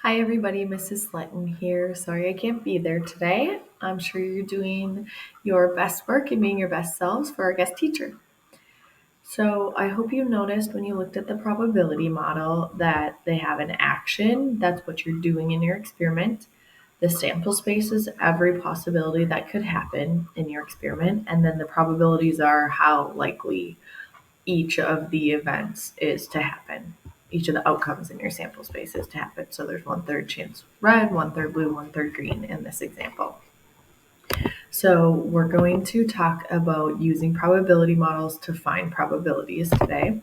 Hi everybody, Mrs. Sletton here. Sorry I can't be there today. I'm sure you're doing your best work and being your best selves for our guest teacher. So I hope you noticed when you looked at the probability model that they have an action. That's what you're doing in your experiment. The sample space is every possibility that could happen in your experiment. And then the probabilities are how likely each of the events is to happen. Each of the outcomes in your sample space is to happen. So there's 1/3 chance red, 1/3 blue, 1/3 green in this example. So we're going to talk about using probability models to find probabilities today.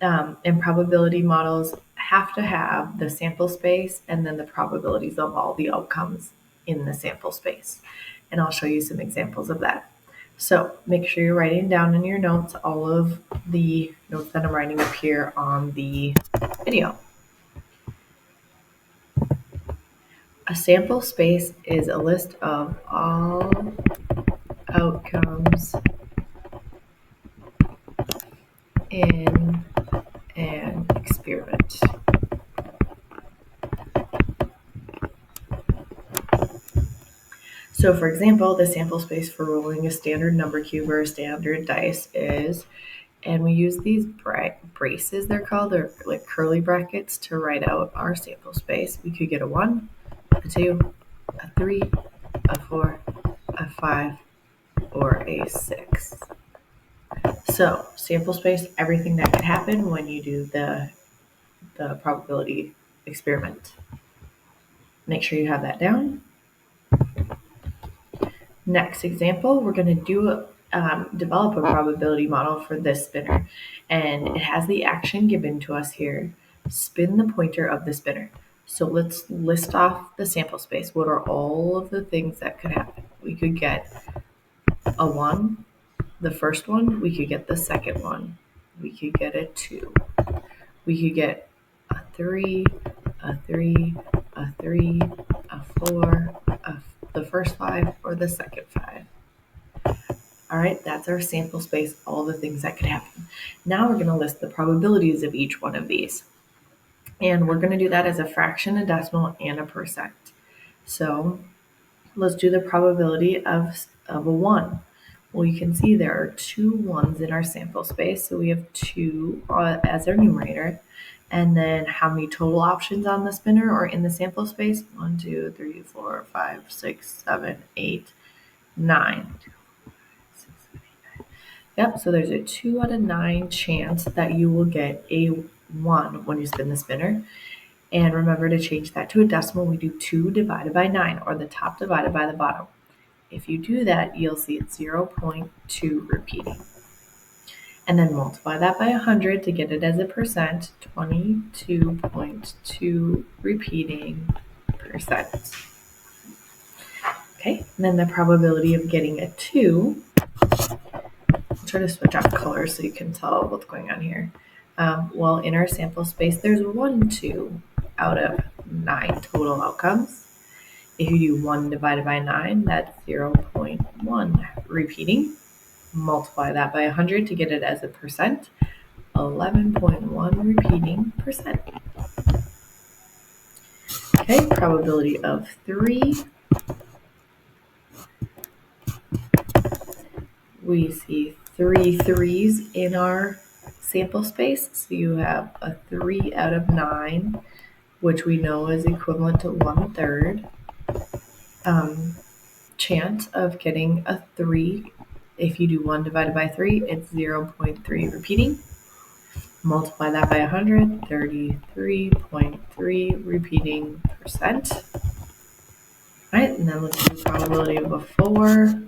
And probability models have to have the sample space and then the probabilities of all the outcomes in the sample space. And I'll show you some examples of that. So make sure you're writing down in your notes all of the notes that I'm writing up here on the video. A sample space is a list of all outcomes in an experiment. So for example, the sample space for rolling a standard number cube or a standard dice is, and we use these braces, they're called, or like curly brackets to write out our sample space. We could get a 1, a 2, a 3, a 4, a 5, or a 6. So sample space, everything that could happen when you do the probability experiment. Make sure you have that down. Next example, we're going to develop a probability model for this spinner. And it has the action given to us here. Spin the pointer of the spinner. So let's list off the sample space. What are all of the things that could happen? We could get a 1, the first one. We could get the second one. We could get a 2. We could get a 3, a 3, a 3, a 4, the first 5, or the second 5. All right, that's our sample space, all the things that could happen. Now we're going to list the probabilities of each one of these. And we're going to do that as a fraction, a decimal, and a percent. So let's do the probability of a 1. Well, you can see there are 2 1s in our sample space. So we have 2 as our numerator. And then how many total options on the spinner or in the sample space? 1, 2, 3, 4, 5, 6, 7, 8, 9. Yep, so there's a 2 out of 9 chance that you will get a 1 when you spin the spinner. And remember to change that to a decimal. We do 2 divided by 9, or the top divided by the bottom. If you do that, you'll see it's 0.2 repeating. And then multiply that by 100 to get it as a percent, 22.2 repeating percent. Okay, and then the probability of getting a 2, I'll try to switch out colors so you can tell what's going on here. Well, in our sample space, there's 1 2 out of 9 total outcomes. If you do 1 divided by 9, that's 0.1 repeating. Multiply that by 100 to get it as a percent, 11.1 repeating percent. Okay, probability of 3. We see 3 3s in our sample space. So you have a 3 out of 9, which we know is equivalent to 1/3 chance of getting a 3. If you do 1 divided by 3, it's 0.3 repeating. Multiply that by 100, 33.3 repeating percent. All right, and then let's do the probability of a 4.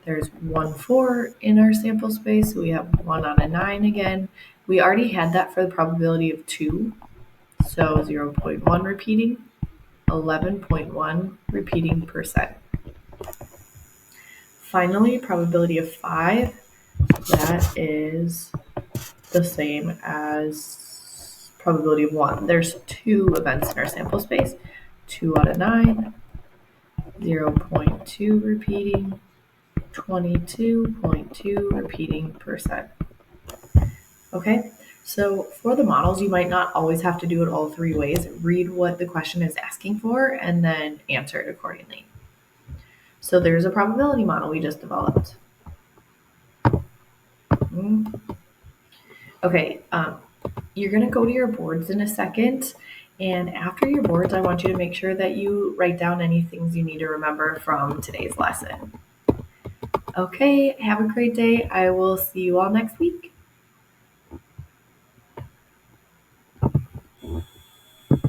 There's 1 4 in our sample space, so we have 1 out of 9 again. We already had that for the probability of 2, so 0.1 repeating, 11.1 repeating percent. Finally, probability of 5, that is the same as probability of 1. There's 2 events in our sample space, 2 out of 9, 0.2 repeating, 22.2 repeating percent. Okay, So for the models, you might not always have to do it all three ways. Read what the question is asking for and then answer it accordingly. So there's a probability model we just developed. Okay, you're gonna go to your boards in a second. And after your boards, I want you to make sure that you write down any things you need to remember from today's lesson. Okay, have a great day. I will see you all next week.